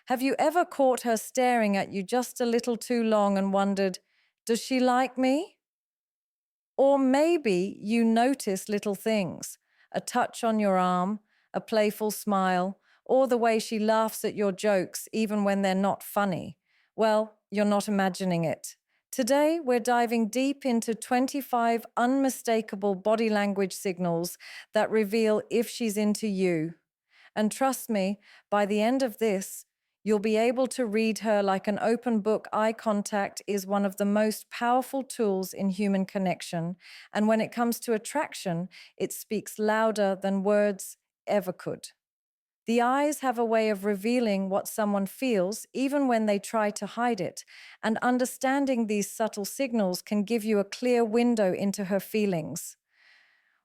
Have you ever caught her staring at you just a little too long and wondered, does she like me? Or maybe you notice little things, a touch on your arm, a playful smile, or the way she laughs at your jokes even when they're not funny. Well, you're not imagining it. Today, we're diving deep into 25 unmistakable body language signals that reveal if she's into you. And trust me, by the end of this, you'll be able to read her like an open book. Eye contact is one of the most powerful tools in human connection. And when it comes to attraction, it speaks louder than words ever could. The eyes have a way of revealing what someone feels, even when they try to hide it. And understanding these subtle signals can give you a clear window into her feelings.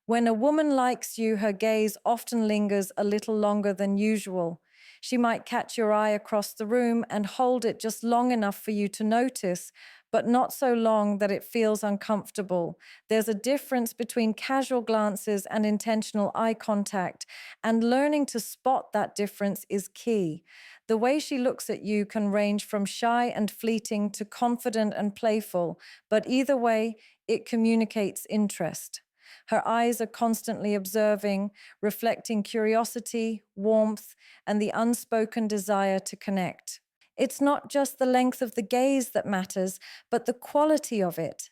When a woman likes you, her gaze often lingers a little longer than usual. She might catch your eye across the room and hold it just long enough for you to notice, but not so long that it feels uncomfortable. There's a difference between casual glances and intentional eye contact, and learning to spot that difference is key. The way she looks at you can range from shy and fleeting to confident and playful, but either way, it communicates interest. Her eyes are constantly observing, reflecting curiosity, warmth, and the unspoken desire to connect. It's not just the length of the gaze that matters, but the quality of it.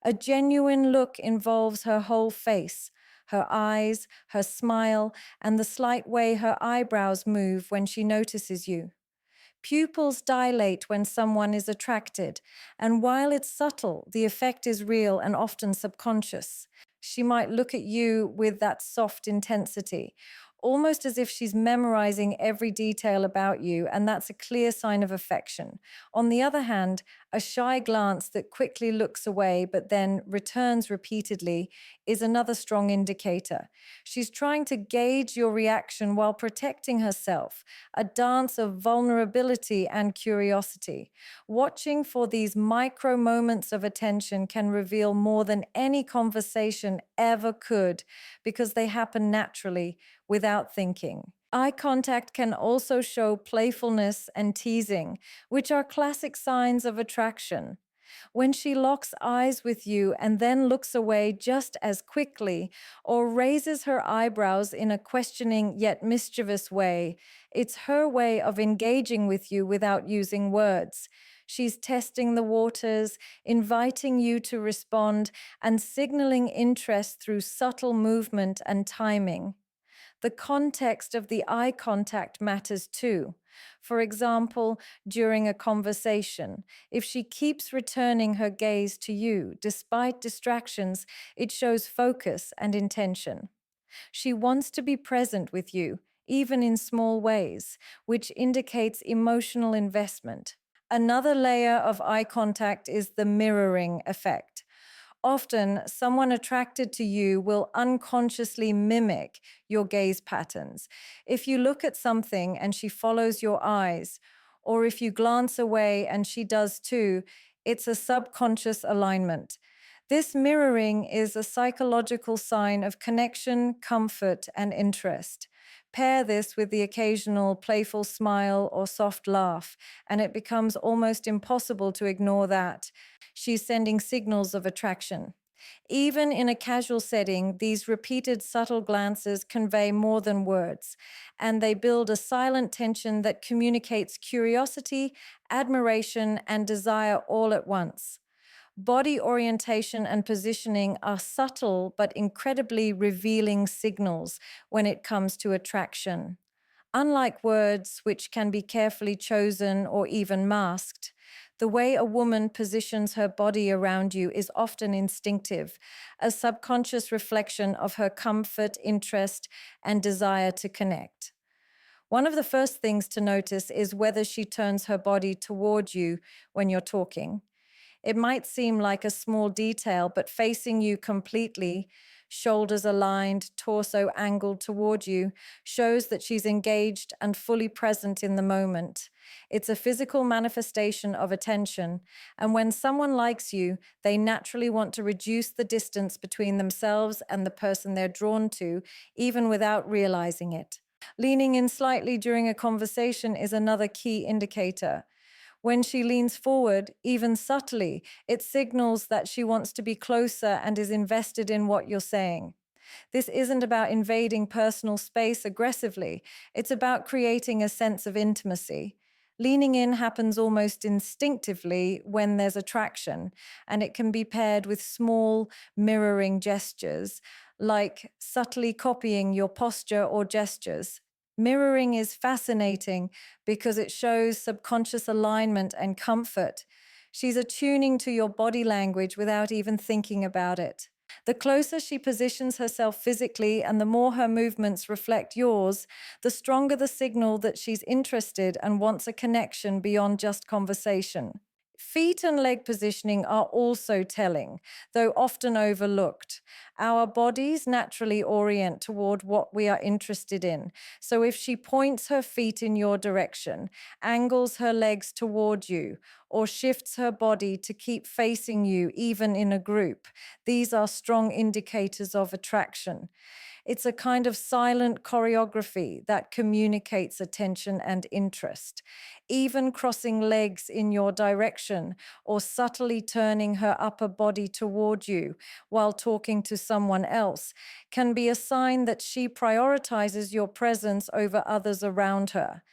A genuine look involves her whole face, her eyes, her smile, and the slight way her eyebrows move when she notices you. Pupils dilate when someone is attracted, and while it's subtle, the effect is real and often subconscious. She might look at you with that soft intensity, almost as if she's memorizing every detail about you, and that's a clear sign of affection. On the other hand, a shy glance that quickly looks away but then returns repeatedly is another strong indicator. She's trying to gauge your reaction while protecting herself, a dance of vulnerability and curiosity. Watching for these micro moments of attention can reveal more than any conversation ever could because they happen naturally without thinking. Eye contact can also show playfulness and teasing, which are classic signs of attraction. When she locks eyes with you and then looks away just as quickly, or raises her eyebrows in a questioning yet mischievous way, it's her way of engaging with you without using words. She's testing the waters, inviting you to respond, and signaling interest through subtle movement and timing. The context of the eye contact matters too. For example, during a conversation, if she keeps returning her gaze to you despite distractions, it shows focus and intention. She wants to be present with you, even in small ways, which indicates emotional investment. Another layer of eye contact is the mirroring effect. Often, someone attracted to you will unconsciously mimic your gaze patterns. If you look at something and she follows your eyes, or if you glance away and she does too, it's a subconscious alignment. This mirroring is a psychological sign of connection, comfort, and interest. Pair this with the occasional playful smile or soft laugh, and it becomes almost impossible to ignore that. She's sending signals of attraction. Even in a casual setting, these repeated subtle glances convey more than words, and they build a silent tension that communicates curiosity, admiration, and desire all at once. Body orientation and positioning are subtle but incredibly revealing signals when it comes to attraction. Unlike words, which can be carefully chosen or even masked, the way a woman positions her body around you is often instinctive, a subconscious reflection of her comfort, interest, and desire to connect. One of the first things to notice is whether she turns her body toward you when you're talking. It might seem like a small detail, but facing you completely, shoulders aligned, torso angled toward you, shows that she's engaged and fully present in the moment. It's a physical manifestation of attention, and when someone likes you, they naturally want to reduce the distance between themselves and the person they're drawn to, even without realizing it. Leaning in slightly during a conversation is another key indicator. When she leans forward, even subtly, it signals that she wants to be closer and is invested in what you're saying. This isn't about invading personal space aggressively, it's about creating a sense of intimacy. Leaning in happens almost instinctively when there's attraction, and it can be paired with small, mirroring gestures, like subtly copying your posture or gestures. Mirroring is fascinating because it shows subconscious alignment and comfort. She's attuning to your body language without even thinking about it. The closer she positions herself physically and the more her movements reflect yours, the stronger the signal that she's interested and wants a connection beyond just conversation. Feet and leg positioning are also telling, though often overlooked. Our bodies naturally orient toward what we are interested in. So if she points her feet in your direction, angles her legs toward you, or shifts her body to keep facing you, even in a group, these are strong indicators of attraction. It's a kind of silent choreography that communicates attention and interest. Even crossing legs in your direction or subtly turning her upper body toward you while talking to someone else can be a sign that she prioritizes your presence over others around her.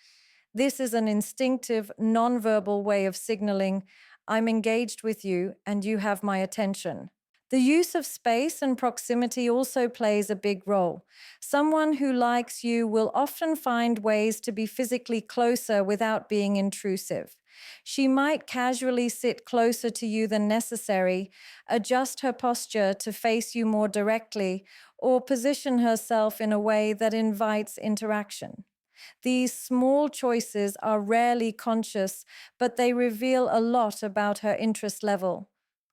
This is an instinctive, nonverbal way of signaling, I'm engaged with you and you have my attention. The use of space and proximity also plays a big role. Someone who likes you will often find ways to be physically closer without being intrusive. She might casually sit closer to you than necessary, adjust her posture to face you more directly, or position herself in a way that invites interaction. These small choices are rarely conscious, but they reveal a lot about her interest level.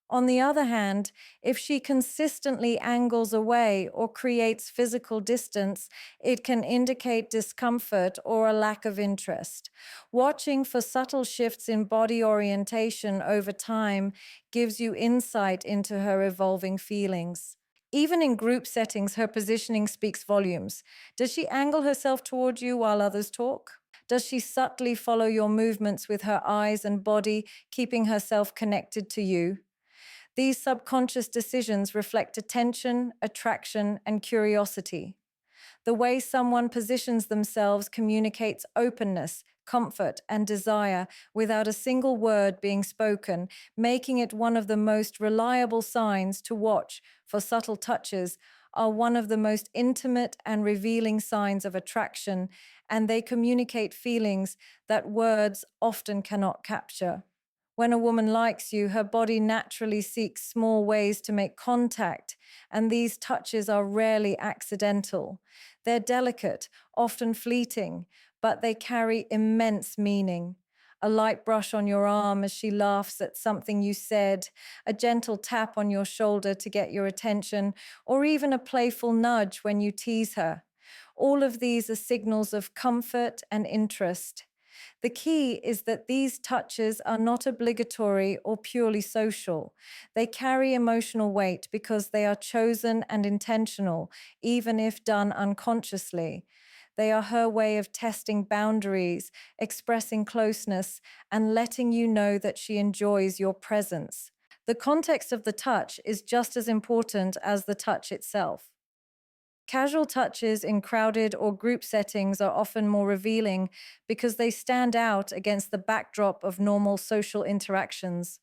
On the other hand, if she consistently angles away or creates physical distance, it can indicate discomfort or a lack of interest. Watching for subtle shifts in body orientation over time gives you insight into her evolving feelings. Even in group settings, her positioning speaks volumes. Does she angle herself toward you while others talk? Does she subtly follow your movements with her eyes and body, keeping herself connected to you? These subconscious decisions reflect attention, attraction, and curiosity. The way someone positions themselves communicates openness, comfort, and desire without a single word being spoken, making it one of the most reliable signs to watch for. Subtle touches are one of the most intimate and revealing signs of attraction, and they communicate feelings that words often cannot capture. When a woman likes you, her body naturally seeks small ways to make contact, and these touches are rarely accidental. They're delicate, often fleeting, but they carry immense meaning. A light brush on your arm as she laughs at something you said, a gentle tap on your shoulder to get your attention, or even a playful nudge when you tease her. All of these are signals of comfort and interest. The key is that these touches are not obligatory or purely social. They carry emotional weight because they are chosen and intentional, even if done unconsciously. They are her way of testing boundaries, expressing closeness, and letting you know that she enjoys your presence. The context of the touch is just as important as the touch itself. Casual touches in crowded or group settings are often more revealing because they stand out against the backdrop of normal social interactions.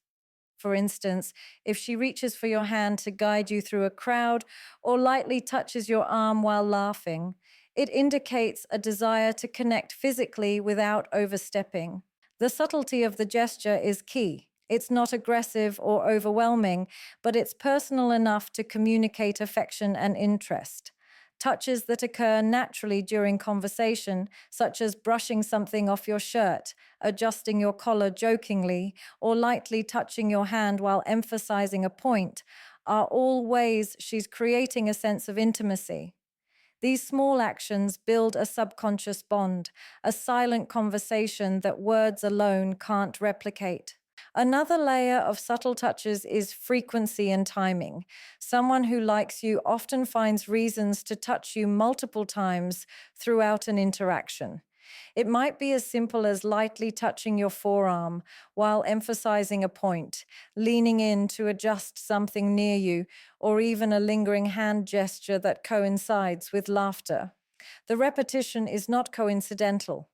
For instance, if she reaches for your hand to guide you through a crowd or lightly touches your arm while laughing, it indicates a desire to connect physically without overstepping. The subtlety of the gesture is key. It's not aggressive or overwhelming, but it's personal enough to communicate affection and interest. Touches that occur naturally during conversation, such as brushing something off your shirt, adjusting your collar jokingly, or lightly touching your hand while emphasizing a point, are all ways she's creating a sense of intimacy. These small actions build a subconscious bond, a silent conversation that words alone can't replicate. Another layer of subtle touches is frequency and timing. Someone who likes you often finds reasons to touch you multiple times throughout an interaction. It might be as simple as lightly touching your forearm while emphasizing a point, leaning in to adjust something near you, or even a lingering hand gesture that coincides with laughter. The repetition is not coincidental.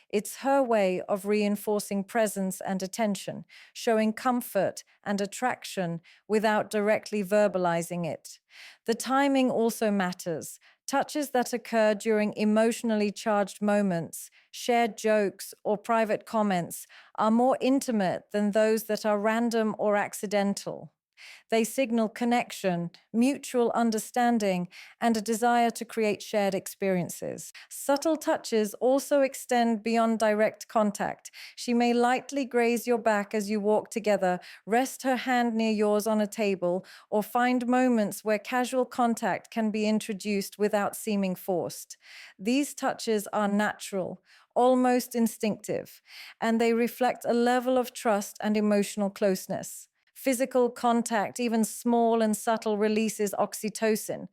It's her way of reinforcing presence and attention, showing comfort and attraction without directly verbalizing it. The timing also matters. Touches that occur during emotionally charged moments, shared jokes, or private comments are more intimate than those that are random or accidental. They signal connection, mutual understanding, and a desire to create shared experiences. Subtle touches also extend beyond direct contact. She may lightly graze your back as you walk together, rest her hand near yours on a table, or find moments where casual contact can be introduced without seeming forced. These touches are natural, almost instinctive, and they reflect a level of trust and emotional closeness. Physical contact, even small and subtle, releases oxytocin,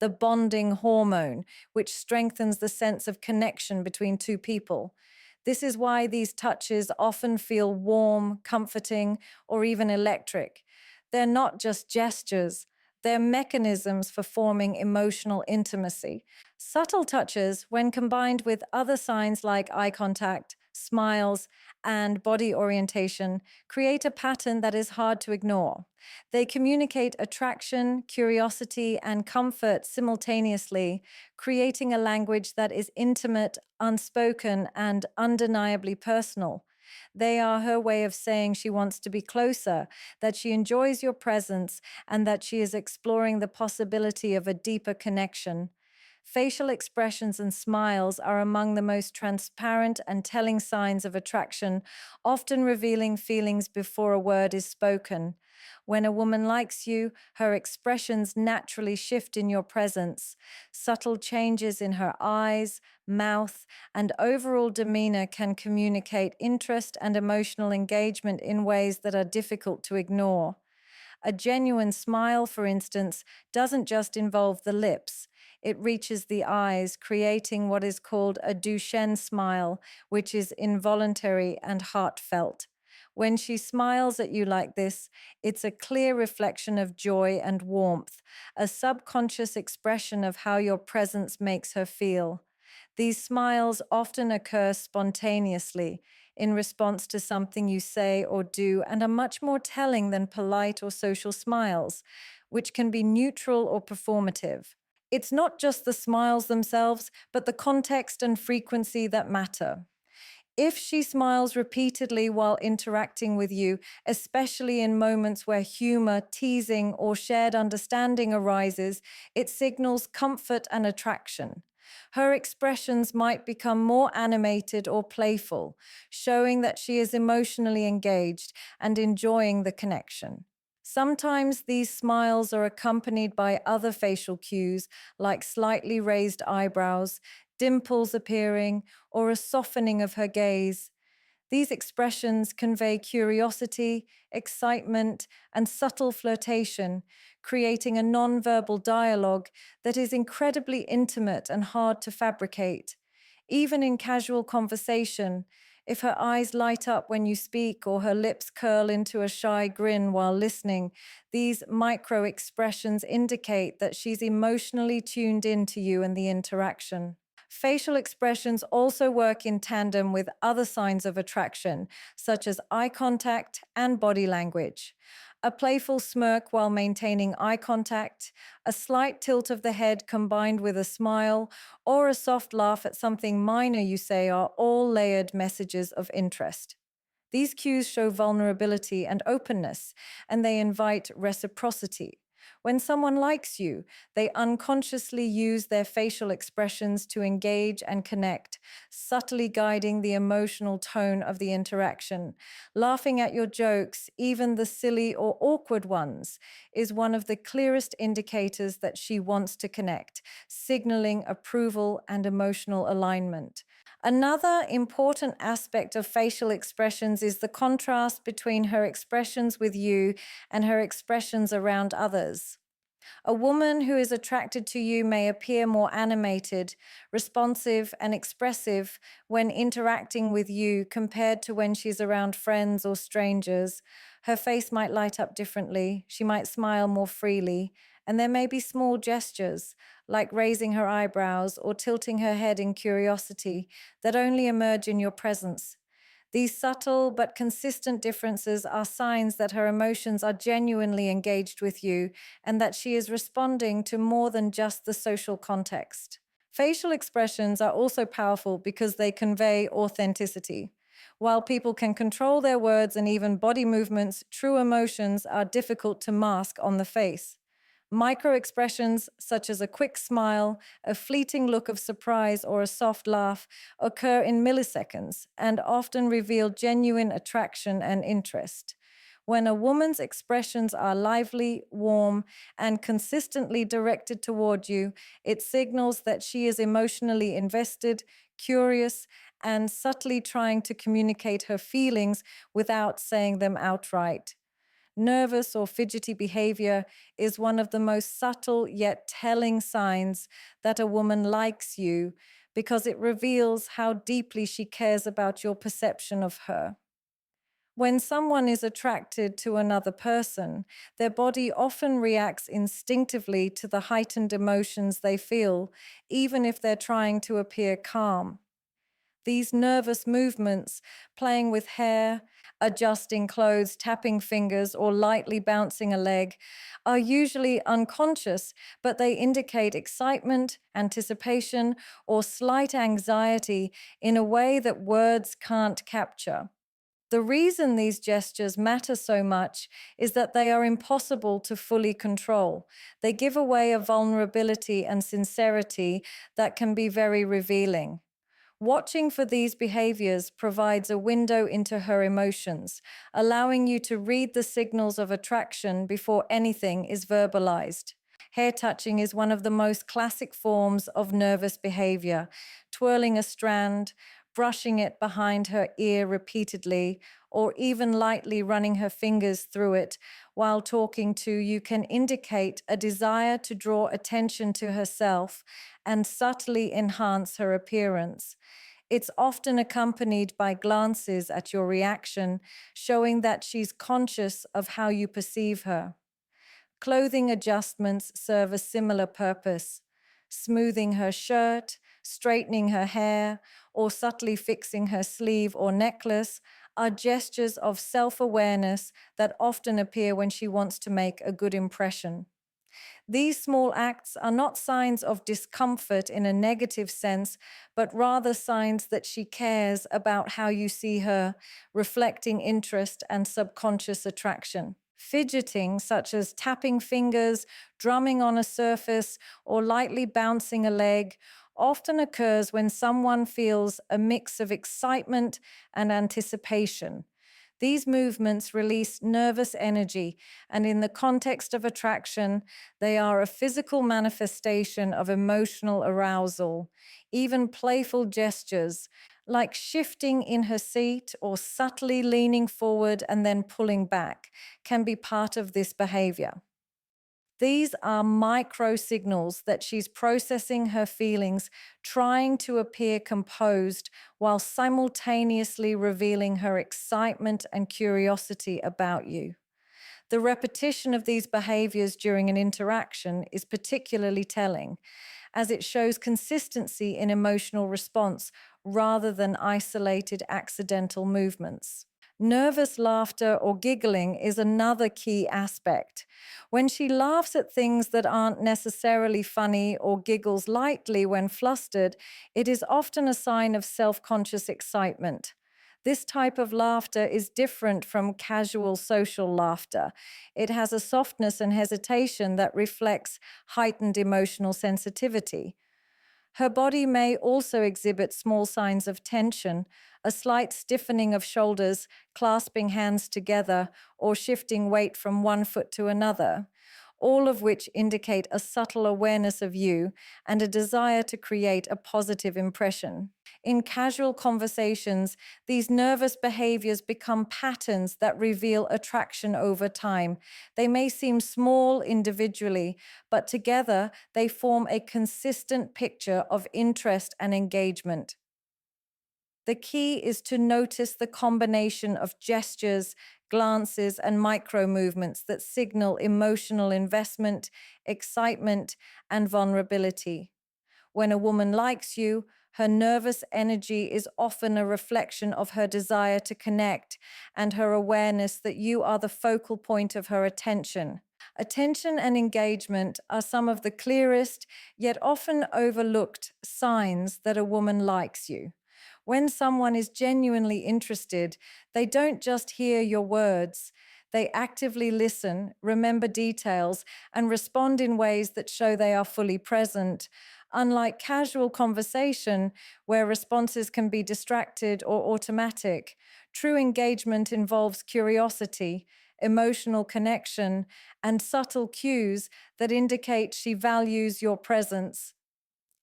the bonding hormone, which strengthens the sense of connection between two people. This is why these touches often feel warm, comforting, or even electric. They're not just gestures, they're mechanisms for forming emotional intimacy. Subtle touches, when combined with other signs like eye contact, smiles, and body orientation, create a pattern that is hard to ignore. They communicate attraction, curiosity, and comfort simultaneously, creating a language that is intimate, unspoken, and undeniably personal. They are her way of saying she wants to be closer, that she enjoys your presence, and that she is exploring the possibility of a deeper connection. Facial expressions and smiles are among the most transparent and telling signs of attraction, often revealing feelings before a word is spoken. When a woman likes you, her expressions naturally shift in your presence. Subtle changes in her eyes, mouth, and overall demeanor can communicate interest and emotional engagement in ways that are difficult to ignore. A genuine smile, for instance, doesn't just involve the lips. It reaches the eyes, creating what is called a Duchenne smile, which is involuntary and heartfelt. When she smiles at you like this, it's a clear reflection of joy and warmth, a subconscious expression of how your presence makes her feel. These smiles often occur spontaneously in response to something you say or do and are much more telling than polite or social smiles, which can be neutral or performative. It's not just the smiles themselves, but the context and frequency that matter. If she smiles repeatedly while interacting with you, especially in moments where humor, teasing, or shared understanding arises, it signals comfort and attraction. Her expressions might become more animated or playful, showing that she is emotionally engaged and enjoying the connection. Sometimes these smiles are accompanied by other facial cues like slightly raised eyebrows, dimples appearing, or a softening of her gaze. These expressions convey curiosity, excitement, and subtle flirtation, creating a nonverbal dialogue that is incredibly intimate and hard to fabricate. Even in casual conversation, if her eyes light up when you speak or her lips curl into a shy grin while listening, these micro expressions indicate that she's emotionally tuned into you and the interaction. Facial expressions also work in tandem with other signs of attraction, such as eye contact and body language. A playful smirk while maintaining eye contact, a slight tilt of the head combined with a smile, or a soft laugh at something minor you say are all layered messages of interest. These cues show vulnerability and openness, and they invite reciprocity. When someone likes you, they unconsciously use their facial expressions to engage and connect, subtly guiding the emotional tone of the interaction. Laughing at your jokes, even the silly or awkward ones, is one of the clearest indicators that she wants to connect, signaling approval and emotional alignment. Another important aspect of facial expressions is the contrast between her expressions with you and her expressions around others. A woman who is attracted to you may appear more animated, responsive, and expressive when interacting with you compared to when she's around friends or strangers. Her face might light up differently, she might smile more freely, and there may be small gestures, like raising her eyebrows or tilting her head in curiosity, that only emerge in your presence. These subtle but consistent differences are signs that her emotions are genuinely engaged with you and that she is responding to more than just the social context. Facial expressions are also powerful because they convey authenticity. While people can control their words and even body movements, true emotions are difficult to mask on the face. Micro expressions such as a quick smile, a fleeting look of surprise, or a soft laugh occur in milliseconds and often reveal genuine attraction and interest. When a woman's expressions are lively, warm, and consistently directed toward you, it signals that she is emotionally invested, curious, and subtly trying to communicate her feelings without saying them outright. Nervous or fidgety behavior is one of the most subtle yet telling signs that a woman likes you because it reveals how deeply she cares about your perception of her. When someone is attracted to another person, their body often reacts instinctively to the heightened emotions they feel, even if they're trying to appear calm. These nervous movements, playing with hair, adjusting clothes, tapping fingers, or lightly bouncing a leg, are usually unconscious, but they indicate excitement, anticipation, or slight anxiety in a way that words can't capture. The reason these gestures matter so much is that they are impossible to fully control. They give away a vulnerability and sincerity that can be very revealing. Watching for these behaviors provides a window into her emotions, allowing you to read the signals of attraction before anything is verbalized. Hair touching is one of the most classic forms of nervous behavior. Twirling a strand, brushing it behind her ear repeatedly, or even lightly running her fingers through it while talking to you can indicate a desire to draw attention to herself and subtly enhance her appearance. It's often accompanied by glances at your reaction, showing that she's conscious of how you perceive her. Clothing adjustments serve a similar purpose. Smoothing her shirt, straightening her hair, or subtly fixing her sleeve or necklace are gestures of self awareness that often appear when she wants to make a good impression. These small acts are not signs of discomfort in a negative sense, but rather signs that she cares about how you see her, reflecting interest and subconscious attraction. Fidgeting, such as tapping fingers, drumming on a surface, or lightly bouncing a leg, often occurs when someone feels a mix of excitement and anticipation. These movements release nervous energy, and in the context of attraction, they are a physical manifestation of emotional arousal. Even playful gestures, like shifting in her seat or subtly leaning forward and then pulling back, can be part of this behavior. These are micro signals that she's processing her feelings, trying to appear composed while simultaneously revealing her excitement and curiosity about you. The repetition of these behaviors during an interaction is particularly telling, as it shows consistency in emotional response rather than isolated accidental movements. Nervous laughter or giggling is another key aspect. When she laughs at things that aren't necessarily funny or giggles lightly when flustered, it is often a sign of self-conscious excitement. This type of laughter is different from casual social laughter. It has a softness and hesitation that reflects heightened emotional sensitivity. Her body may also exhibit small signs of tension, a slight stiffening of shoulders, clasping hands together, or shifting weight from one foot to another. all of which indicate a subtle awareness of you and a desire to create a positive impression. In casual conversations, these nervous behaviors become patterns that reveal attraction over time. They may seem small individually, but together they form a consistent picture of interest and engagement. The key is to notice the combination of gestures, glances, and micro movements that signal emotional investment, excitement, and vulnerability. When a woman likes you, her nervous energy is often a reflection of her desire to connect and her awareness that you are the focal point of her attention. Attention and engagement are some of the clearest, yet often overlooked signs that a woman likes you. When someone is genuinely interested, they don't just hear your words. They actively listen, remember details, and respond in ways that show they are fully present. Unlike casual conversation, where responses can be distracted or automatic, true engagement involves curiosity, emotional connection, and subtle cues that indicate she values your presence.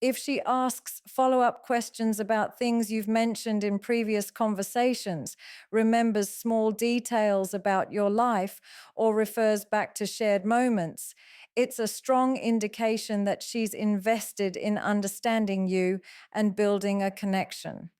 If she asks follow up questions about things you've mentioned in previous conversations, remembers small details about your life, or refers back to shared moments, it's a strong indication that she's invested in understanding you and building a connection.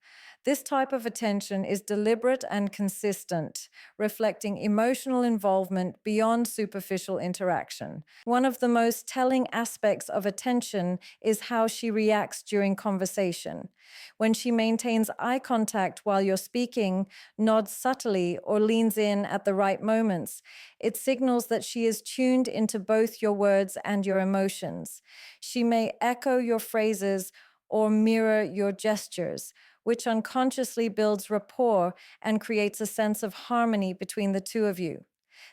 This type of attention is deliberate and consistent, reflecting emotional involvement beyond superficial interaction. One of the most telling aspects of attention is how she reacts during conversation. When she maintains eye contact while you're speaking, nods subtly, or leans in at the right moments, it signals that she is tuned into both your words and your emotions. She may echo your phrases or mirror your gestures, which unconsciously builds rapport and creates a sense of harmony between the two of you.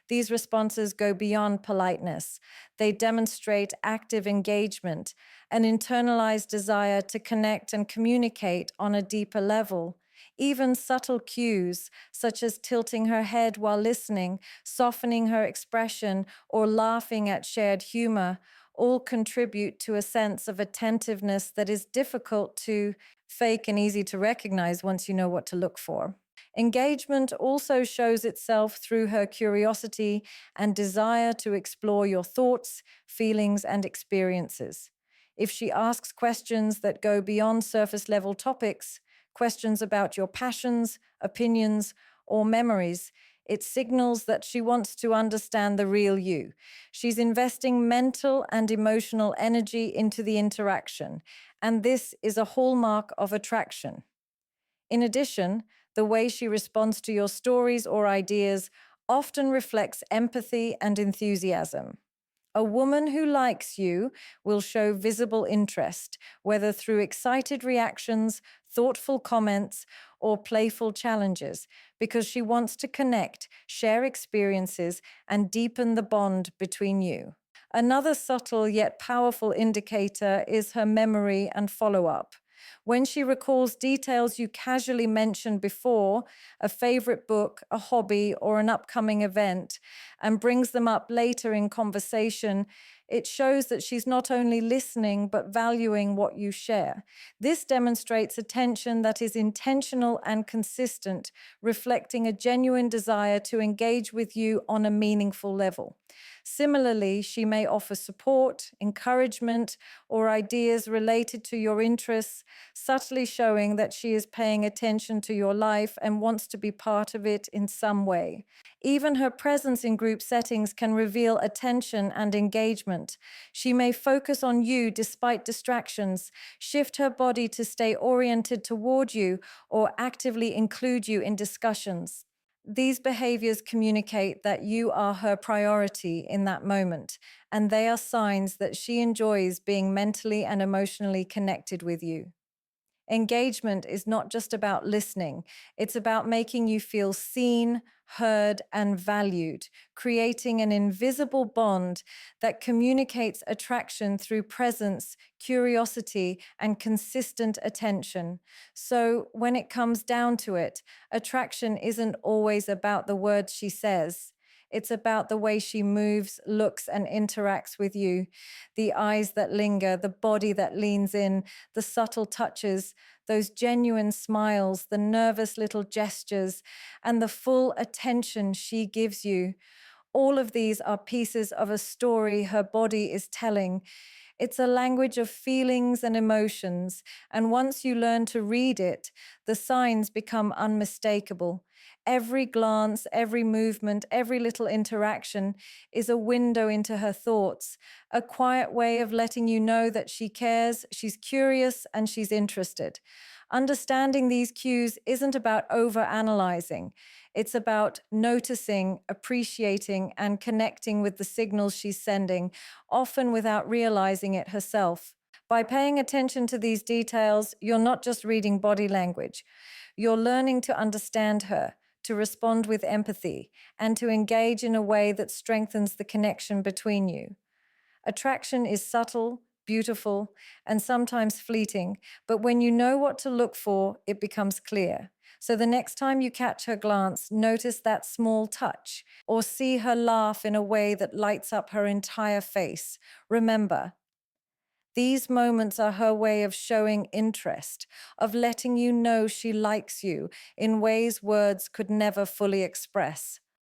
These responses go beyond politeness. They demonstrate active engagement, an internalized desire to connect and communicate on a deeper level. Even subtle cues, such as tilting her head while listening, softening her expression, or laughing at shared humor, all contribute to a sense of attentiveness that is difficult to fake and easy to recognize once you know what to look for. Engagement also shows itself through her curiosity and desire to explore your thoughts, feelings, and experiences. If she asks questions that go beyond surface level topics, questions about your passions, opinions, or memories, it signals that she wants to understand the real you. She's investing mental and emotional energy into the interaction, and this is a hallmark of attraction. In addition, the way she responds to your stories or ideas often reflects empathy and enthusiasm. A woman who likes you will show visible interest, whether through excited reactions, thoughtful comments, or playful challenges, because she wants to connect, share experiences, and deepen the bond between you. Another subtle yet powerful indicator is her memory and follow up. When she recalls details you casually mentioned before, a favorite book, a hobby, or an upcoming event, and brings them up later in conversation, it shows that she's not only listening but valuing what you share. This demonstrates attention that is intentional and consistent, reflecting a genuine desire to engage with you on a meaningful level. Similarly, she may offer support, encouragement, or ideas related to your interests, subtly showing that she is paying attention to your life and wants to be part of it in some way. Even her presence in group settings can reveal attention and engagement. She may focus on you despite distractions, shift her body to stay oriented toward you, or actively include you in discussions. These behaviors communicate that you are her priority in that moment, and they are signs that she enjoys being mentally and emotionally connected with you. Engagement is not just about listening, it's about making you feel seen, heard, and valued, creating an invisible bond that communicates attraction through presence, curiosity, and consistent attention. So, when it comes down to it, attraction isn't always about the words she says. It's about the way she moves, looks, and interacts with you. The eyes that linger, the body that leans in, the subtle touches, those genuine smiles, the nervous little gestures, and the full attention she gives you. All of these are pieces of a story her body is telling. It's a language of feelings and emotions, and once you learn to read it, the signs become unmistakable. Every glance, every movement, every little interaction is a window into her thoughts, a quiet way of letting you know that she cares, she's curious, and she's interested. Understanding these cues isn't about overanalyzing. It's about noticing, appreciating, and connecting with the signals she's sending, often without realizing it herself. By paying attention to these details, you're not just reading body language, you're learning to understand her, to respond with empathy, and to engage in a way that strengthens the connection between you. Attraction is subtle, beautiful, and sometimes fleeting, but when you know what to look for, it becomes clear. So the next time you catch her glance, notice that small touch or see her laugh in a way that lights up her entire face. Remember, these moments are her way of showing interest, of letting you know she likes you in ways words could never fully express.